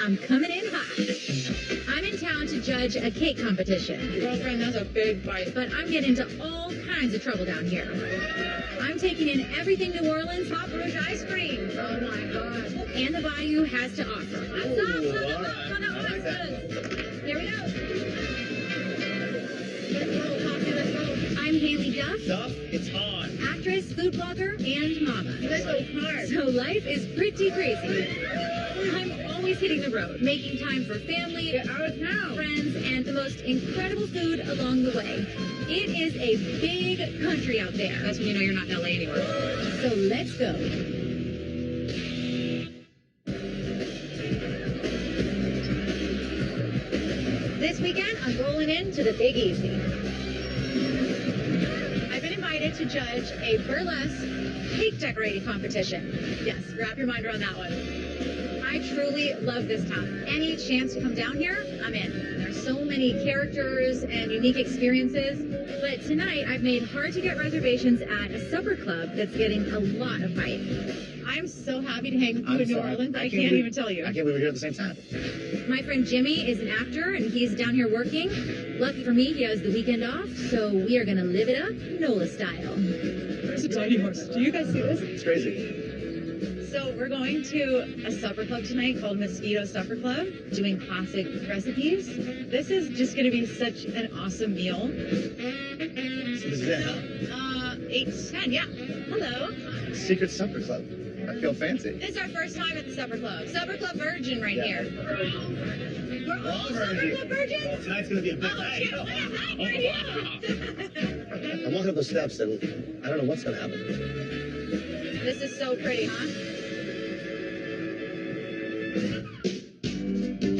I'm coming in hot. I'm in town to judge a cake competition. Girlfriend, that's a big bite. But I'm getting into all kinds of trouble down here. I'm taking in everything New Orleans hot rouge ice cream. Oh my God. And the Bayou has to offer. Here we go. Let's go. I'm Haylie Duff. Duff, it's on. Actress, food blogger, and mama. You guys go hard. So life is pretty crazy. I'm always hitting the road, making time for family, Get out of town. friends, and the most incredible food along the way. It is a big country out there. That's when you know you're not in LA anymore. So let's go. This weekend, I'm rolling into the Big Easy. I've been invited to judge a burlesque cake decorating competition. Yes, wrap your mind around that one. I truly love this town. Any chance to come down here, I'm in. There's so many characters and unique experiences. But tonight, I've made hard to get reservations at a supper club that's getting a lot of hype. I'm so happy to hang with you in New Orleans. I can't even tell you. I can't believe we're here at the same time. My friend Jimmy is an actor, and he's down here working. Lucky for me, he has the weekend off, so we are going to live it up NOLA style. There's a tiny horse. Do you guys see this? It's crazy. So we're going to a supper club tonight called Mosquito Supper Club, doing classic recipes. This is just going to be such an awesome meal. So this is it, huh? 8 to 10, yeah. Hello. Secret supper club. I feel fancy. This is our first time at the supper club. Supper Club Virgin right here. We're all Supper virgin. Club Virgins? Well, tonight's gonna be a big night. Shit, what a hype for you. I'm walking up those steps and I don't know what's gonna happen. This is so pretty, huh?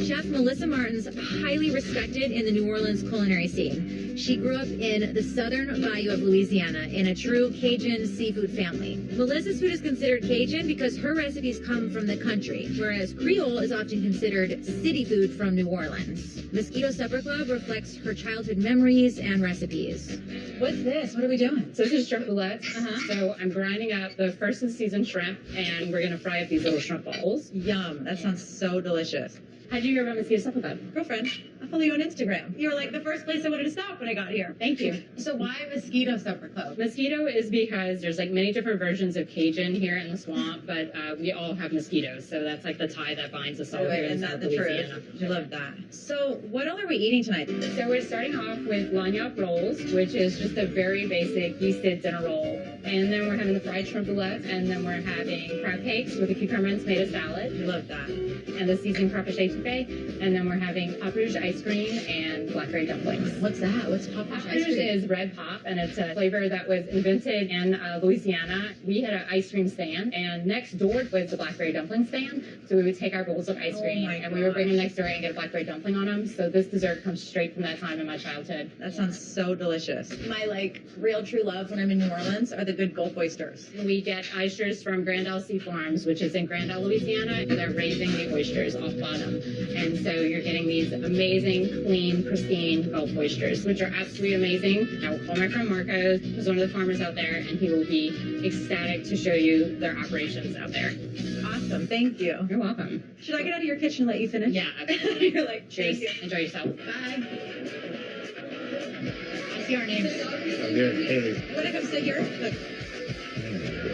Chef Melissa Martin's highly respected in the New Orleans culinary scene. She grew up in the southern bayou of Louisiana in a true Cajun seafood family. Melissa's food is considered Cajun because her recipes come from the country, whereas Creole is often considered city food from New Orleans. Mosquito Supper Club reflects her childhood memories and recipes. What's this? What are we doing? So this is shrimp roulette. Uh-huh. So I'm grinding up the first of the season shrimp, and we're gonna fry up these little shrimp balls. Yum. That sounds so delicious. How'd you hear about Mosquito Supper Club? Girlfriend, I follow you on Instagram. You were like the first place I wanted to stop when I got here. Thank you. So why Mosquito Supper Club? Mosquito is because there's like many different versions of Cajun here in the swamp, but we all have mosquitoes, so that's like the tie that binds us all here in Isn't South that the Louisiana. truth? I love that. So what all are we eating tonight? So we're starting off with lagniappe rolls, which is just a very basic yeasted dinner roll. And then we're having the fried shrimp roulette, and then we're having crab cakes with a cucumber and tomato salad. Love that. And the seasoned crawfish etouffee, and then we're having pop rouge ice cream and blackberry dumplings. What's that? What's pop Pop ice rouge cream? is red pop, and it's a flavor that was invented in Louisiana. We had an ice cream stand, and next door was the blackberry dumpling stand. So we would take our bowls of ice cream, and we would bring them next door and get a blackberry dumpling on them. So this dessert comes straight from that time in my childhood. That sounds so delicious. My real true love when I'm in New Orleans are the good Gulf oysters. We get oysters from Grandel Sea Farms, which is in Grandel, Louisiana. They're raising the oysters off bottom. And so you're getting these amazing, clean, pristine Gulf oysters, which are absolutely amazing. I will call my friend Marco, who's one of the farmers out there, and he will be ecstatic to show you their operations out there. Awesome. Thank you. You're welcome. Should I get out of your kitchen and let you finish? Yeah, absolutely. You're like, Cheers. thank you. Enjoy yourself. Bye. I see our names. I'm here, Haylie. Want to come sit here? Look.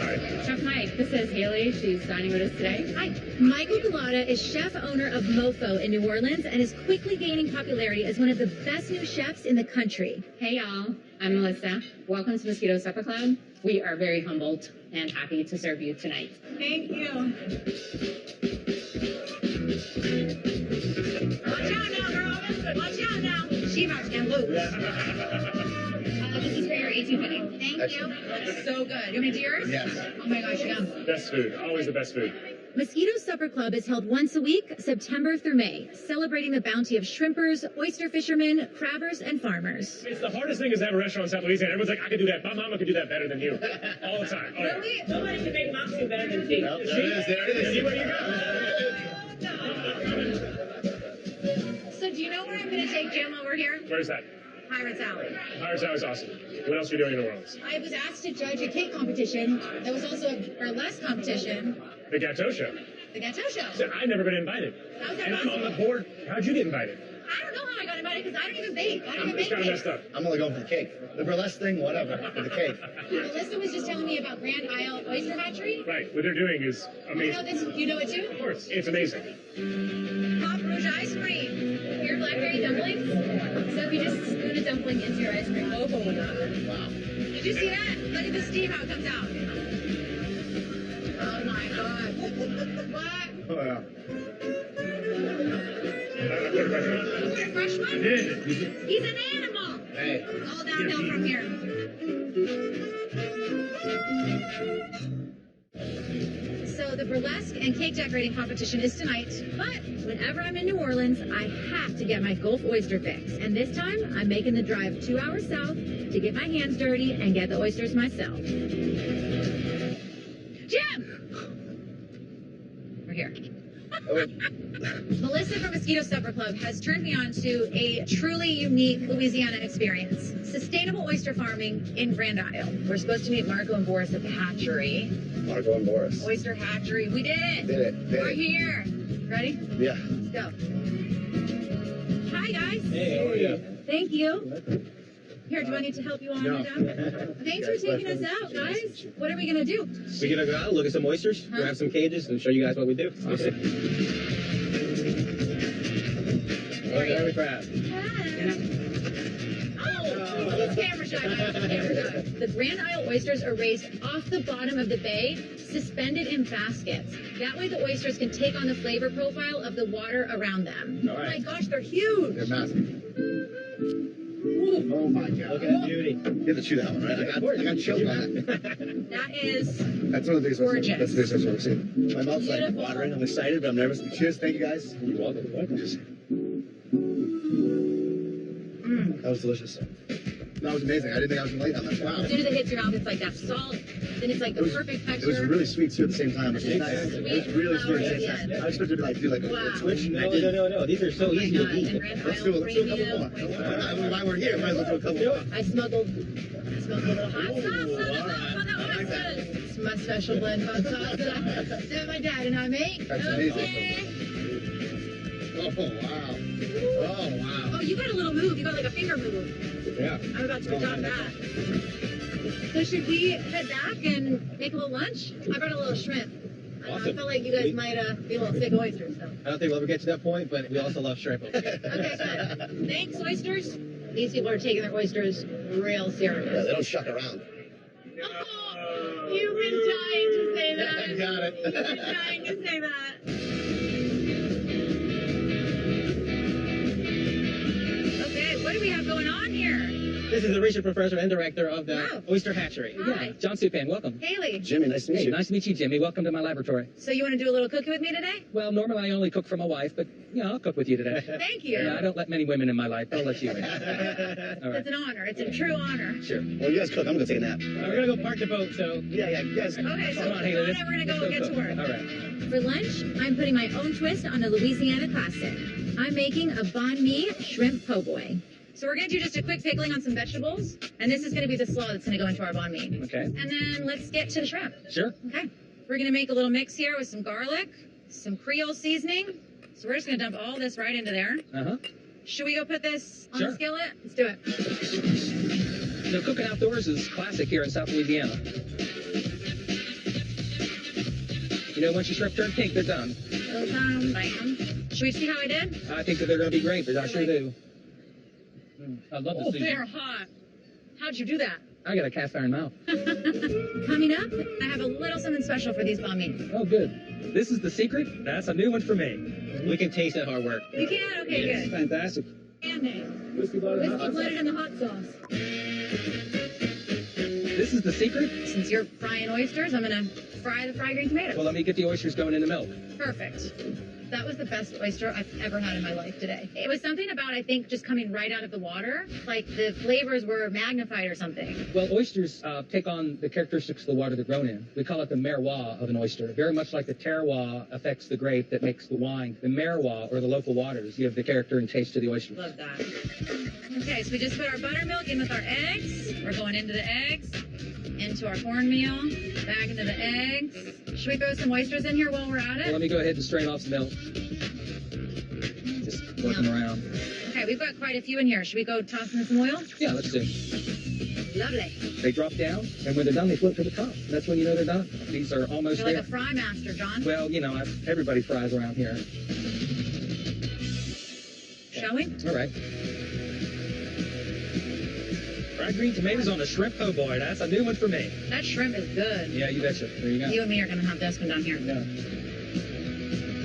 All right. Chef Mike, this is Haylie. She's dining with us today. Hi. Michael Gullotta is chef owner of Mofo in New Orleans and is quickly gaining popularity as one of the best new chefs in the country. Hey y'all, I'm Melissa. Welcome to Mosquito Supper Club. We are very humbled and happy to serve you tonight. Thank you. Watch out now, girl. Watch out now. She about to get loose. This is for your etouffee. Thank you. That's so good. You want me to do yours? Yes. Oh my gosh, yum. Best food, always the best food. Mosquito Supper Club is held once a week, September through May, celebrating the bounty of shrimpers, oyster fishermen, crabbers, and farmers. It's the hardest thing is to have a restaurant in South Louisiana. Everyone's like, I could do that. My mama could do that better than you. All the time. Oh, yeah. Really? Nobody can make Moxie better than she. Well, there it is. There it See is. where you go. So do you know where I'm going to take Jim over here? Where's that? Pirates Alley. Pirates Alley is awesome. What else are you doing in New Orleans? I was asked to judge a cake competition. There was also a burlesque competition. The Gâteau Show. The Gâteau Show. So I've never been invited. How's that And I'm on the possible? board. How'd you get invited? I don't know how I got invited because I don't even bake. I don't even It's make kind of cakes. messed up. I'm only going for the cake. The burlesque thing, whatever. For the cake. Melissa was just telling me about Grand Isle Oyster Hatchery. Right. What they're doing is You know amazing. this? You know it too? Of course. It's amazing. Pop Rouge ice cream. Your blackberry dumplings. So if you just spoon a dumpling into your ice cream. Oh, Wow. did you see that? Look at the steam how it comes out. Oh my god. What? Oh, yeah. What a question. You want a fresh one? Yeah. He's an animal. Hey. It's all downhill from here. So the burlesque and cake decorating competition is tonight, but whenever I'm in New Orleans, I have to get my Gulf oyster fix. And this time, I'm making the drive 2 hours south to get my hands dirty and get the oysters myself. Jim! We're here. Melissa from Mosquito Supper Club has turned me on to a truly unique Louisiana experience. Sustainable oyster farming in Grand Isle. We're supposed to meet Marco and Boris at the hatchery. Marco and Boris. Oyster hatchery. We did it. Did it. Did We're it. here. Ready? Yeah. Let's go. Hi, guys. Hey, how are you? Thank you. Here, do I need to help you on No. it down? Thanks for taking us out, guys. What are we going to do? We're gonna go out, look at some oysters, Huh? grab some cages, and show you guys what we do. There you Very go. proud. Oh, he's camera shy. Guys. Camera shy. The Grand Isle oysters are raised off the bottom of the bay, suspended in baskets. That way the oysters can take on the flavor profile of the water around them. All Oh my right. gosh, they're huge. They're massive. Oh my god. Look at the beauty. You have to chew that one, right? I got choked on it. That is That's one of the biggest ones. Gorgeous. That's the biggest ones I've ever seen. My mouth's like Beautiful. watering. I'm excited, but I'm nervous. Cheers. Thank you, guys. You're welcome. Just... That was delicious. That was amazing. I didn't think I was going to like that much. Wow. as soon as it hits your mouth, it's like that salt. Then it's like the perfect texture. It was really sweet too at the same time. It was, nice. Sweet It was really flour sweet at at the the same time. end. I expected to like do like a Wow. twitch. and I No, didn't. no. These are so Oh my easy to God, eat. and Grand Let's Isle do a couple premium. more. Why we're here, might as well do a couple more. I smuggled a little hot sauce on the oysters. It's my special blend hot sauce that my dad and I make. That's Okay. Oh wow. Oh wow. Oh, you got a little move. You got like a finger move. Yeah. I'm about to adopt that. So should we head back and make a little lunch? I brought a little shrimp. I Awesome. felt like you guys might be a little sick of oysters, so. I don't think we'll ever get to that point, but we also love shrimp. Okay, good. Thanks, oysters. These people are taking their oysters real Yeah, serious. they don't shuck around. Oh, you've been dying to say that. I got it. You've been dying to say that. Okay, what do we have going on here? This is the research professor and director of the Wow. Oyster Hatchery. Hi. Yeah, John Supan, welcome. Haley, Jimmy, nice to meet Hey, you. nice to meet you, Jimmy. Welcome to my laboratory. so you want to do a little cooking with me today? Well, normally I only cook for my wife, but, I'll cook with you today. Thank you. Yeah, I don't let many women in my life. I'll let you in. All right. It's an honor. It's a true honor. Sure. Well, you guys cook. I'm gonna take a nap. We're going to go park the boat, so... Yeah, you guys. Okay, so Come on, Haley. we're going to go get to work. All right. For lunch, I'm putting my own twist on a Louisiana classic. I'm making a banh mi shrimp po' boy. So we're going to do just a quick pickling on some vegetables, and this is going to be the slaw that's going to go into our banh mi. Okay. And then let's get to the shrimp. Sure. Okay. We're going to make a little mix here with some garlic, some Creole seasoning. So we're just going to dump all this right into there. Uh-huh. Should we go put this on Sure. the skillet? Let's do it. So cooking outdoors is classic here in South Louisiana. Once your shrimp turn pink, they're done. Bam. Should we see how I did? I think that they're going to be great, but I sure do. I love the Oh, seasoning. they're hot. How'd you do that? I got a cast iron mouth. Coming up, I have a little something special for these banh mi. Oh, good. This is the secret? That's a new one for me. We can taste that hard work. You can? Okay, good. Fantastic. Mayonnaise. Whiskey blood and Whiskey hot flooded sauce. in the hot sauce. This is the secret? Since you're frying oysters, I'm gonna fry the fried green tomatoes. Well, let me get the oysters going in the milk. Perfect. That was the best oyster I've ever had in my life today. It was something about, I think, just coming right out of the water. Like the flavors were magnified or something. Well, oysters take on the characteristics of the water they're grown in. We call it the miroir of an oyster. Very much like the terroir affects the grape that makes the wine. The miroir, or the local waters, give the character and taste to the oysters. Love that. Okay, so we just put our buttermilk in with our eggs. We're going into the eggs, into our cornmeal, back into the eggs. Should we throw some oysters in here while we're at Well, it? let me go ahead and strain off some milk. Just working around. Okay, we've got quite a few in here. Should we go toss in some oil? Yeah, let's do. Lovely. They drop down, and when they're done, they float to the top. That's when you know they're done. These are almost You're like there. a fry master, John. Well, you know, everybody fries around here. Shall we? All right. Fried green tomatoes on a shrimp po' boy. That's a new one for me. That shrimp is good. Yeah, you betcha. There you go. You and me are going to have this one down here. Yeah.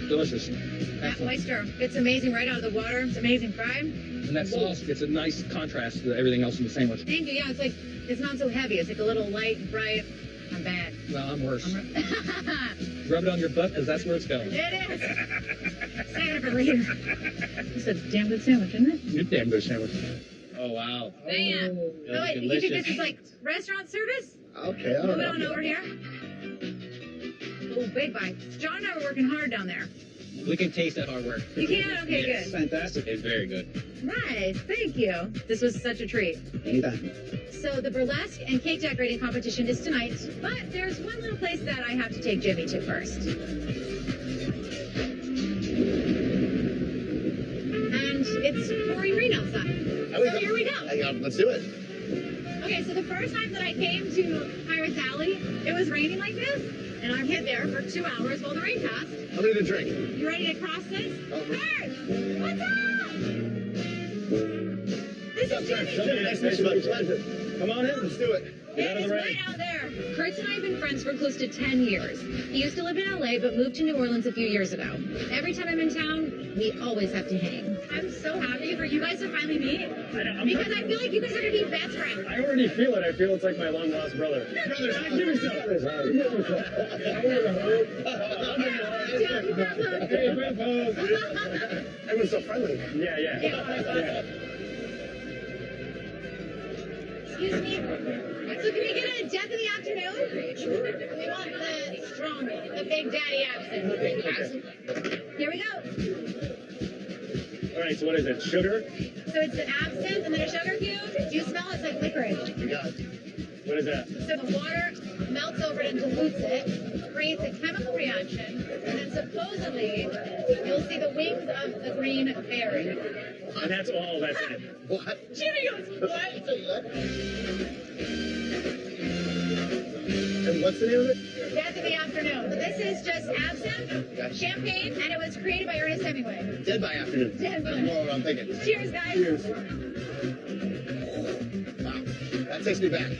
Delicious. That Excellent. oyster, it's amazing right out of the water. It's amazing fried. And that sauce gets a nice contrast to everything else in the sandwich. Thank you. Yeah, it's like, it's not so heavy. It's like a little light and bright. I'm bad. Well, I'm worse. It Rub it on your butt, because that's where it's going. is. Save it for later. This is a damn good sandwich, isn't it? Good damn good sandwich. Oh, wow. Man. Oh, wait, you think this is like restaurant service? Okay, all Move it right. on over here. Oh, big bites. John and I were working hard down there. We can taste that hard work. You can? Okay, It's good. fantastic. It's very good. Nice. Thank you. This was such a treat. Anytime. So the burlesque and cake decorating competition is tonight, but there's one little place that I have to take Jimmy to first. And it's pouring rain outside. So here we go. Let's do it. Okay, so the first time that I came to Pirates Alley, it was raining like this, and I've hid there for 2 hours while the rain passed. I'm gonna drink. You ready to cross this? Oh. Kurt! What's up? This is Jimmy. Nice to meet you, buddy. Pleasure. Come on in. Let's do it. Get out of the It's rain. right out there. Kurtz and I have been friends for close to 10 years. He used to live in LA, but moved to New Orleans a few years ago. Every time I'm in town, we always have to hang. I'm so happy for you guys to finally meet. Because I feel like you guys are going to be best friends. I already feel it. I feel it's like my long lost brother. Brothers, Give me some. Hey, grandpa. everyone's so friendly. Yeah, yeah. Excuse me. So can we get a death in the afternoon? We want the strong, the big daddy absinthe. Here we go. All right, so what is it? Sugar? So it's an absinthe and then a sugar cube. Do you smell it? It's like licorice. You got it. What is that? So the water melts over it and dilutes it, creates a chemical reaction, and then supposedly you'll see the wings of the green berry. And that's all that's in it. What? Jimmy goes, what? And what's the name of it? Death in the afternoon. This is just absinthe, champagne, and it was created by Ernest Hemingway. Dead by afternoon. Dead by. That's more what I'm thinking. Cheers, guys. Cheers. Wow. That takes me back.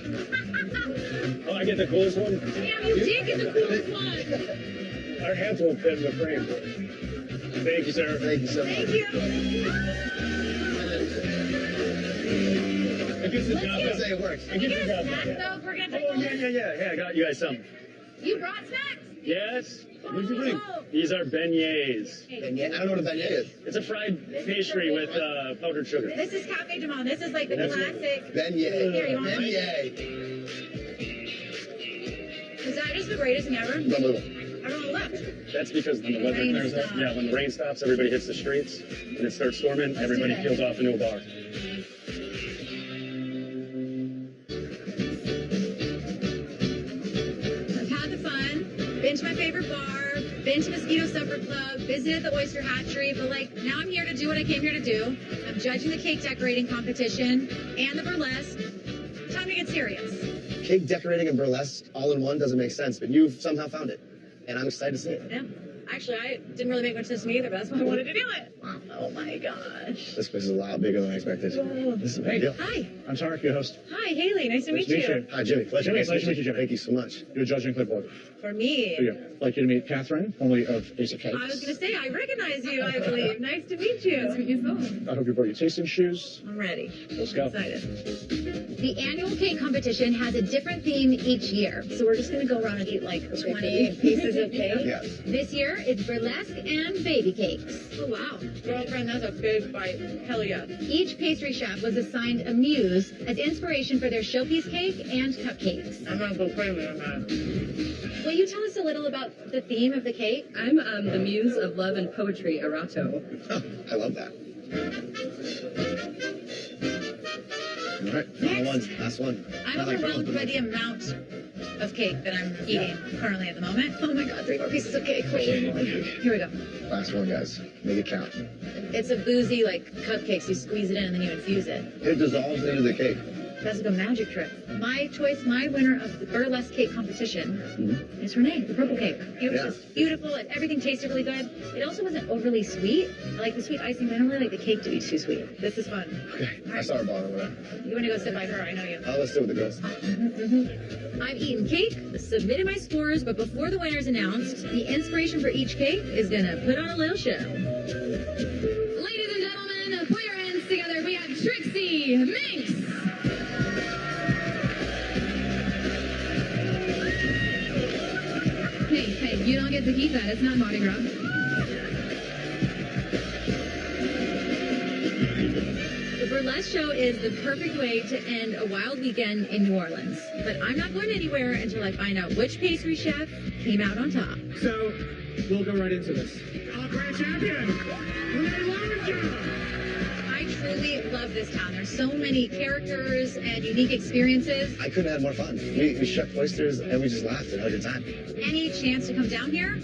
Oh, I get the coolest one? Damn, you did get the coolest one. Our hands won't fit in the frame. Thank you, sir. Thank you so much. Thank you. It gets the Let's job get- I done. say it works. It Can you gets the get a job snack, done. though, if we're going to Oh, yeah. I got you guys some. You brought snacks? Yes? What did you bring? Oh. These are beignets. Beignet? I don't know what a beignet is. It's a fried pastry with powdered sugar. This is Cafe du Monde. This is like the That's- classic. Beignet. Here, you want one? Beignet. Is that just the greatest thing ever? Unbelievable. Everyone left. That's because when the weather Rain clears up, stops. yeah, when the rain stops, everybody hits the streets, and it starts storming, Let's everybody do it. peels off into a bar. I've had the fun, been to my favorite bar, been to Mosquito Supper Club, visited the Oyster Hatchery, but like now I'm here to do what I came here to do. I'm judging the cake decorating competition and the burlesque. Time to get serious. Cake decorating and burlesque all in one doesn't make sense, but you've somehow found it. And I'm excited to see it. Yeah. Actually, I didn't really make much sense to me either, but that's why I wanted to do it. Oh my gosh. This place is a lot bigger than I expected. Oh. This is a big deal. Hi. I'm Tarek, your host. Hi, Haley. Nice to meet you. Hi, Jimmy. Pleasure. Jimmy, Nice pleasure to meet you, Jimmy. Thank you so much. You're judging clipboard. For me. Here you go. I'd like you to meet Catherine, formerly of Ace of Cakes. I was going to say, I recognize you, I believe. Nice to meet you. Nice to meet you both. I hope you brought your tasting shoes. I'm ready. Let's go. Excited. The annual cake competition has a different theme each year. So we're just going to go around and eat like 20 pieces of cake. Yes. This year, it's burlesque and baby cakes. Oh, wow. Girlfriend, that's a big bite. Hell yeah. Each pastry chef was assigned a muse as inspiration for their showpiece cake and cupcakes. I'm gonna go crazy on that. Will you tell us a little about the theme of the cake? I'm the muse of love and poetry, Arato. I love that. All right, final one. Last one. I'm Not like overwhelmed Ron, by the amount of cake that I'm eating currently at the moment. Oh my God, 3 more pieces of cake. Holy moly. Here we go. Last one, guys. Make it count. It's a boozy, like, cupcakes. You squeeze it in and then you infuse it. It dissolves into the cake. That's like a magic trick. My choice, my winner of the burlesque cake competition is Renee, the purple cake. It was just beautiful and everything tasted really good. It also wasn't overly sweet. I like the sweet icing, but I don't really like the cake to be too sweet. This is fun. Okay. All right. I saw her ball over there. You want to go sit by her? I know you. Let's sit with the girls. I've eaten cake, submitted my scores, but before the winner's announced, the inspiration for each cake is going to put on a little show. Ladies and gentlemen, put your hands together. We have Trixie Minx. Hey, you don't get to keep that. It's not Mardi Gras. The burlesque show is the perfect way to end a wild weekend in New Orleans. But I'm not going anywhere until I find out which pastry chef came out on top. So, we'll go right into this. Grand champion! I truly love this town. There's so many characters and unique experiences. I couldn't have more fun. We shucked oysters and we just laughed and had a good time. Any chance to come down here,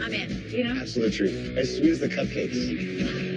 I'm in, you know? Absolute treat. As sweet as the cupcakes.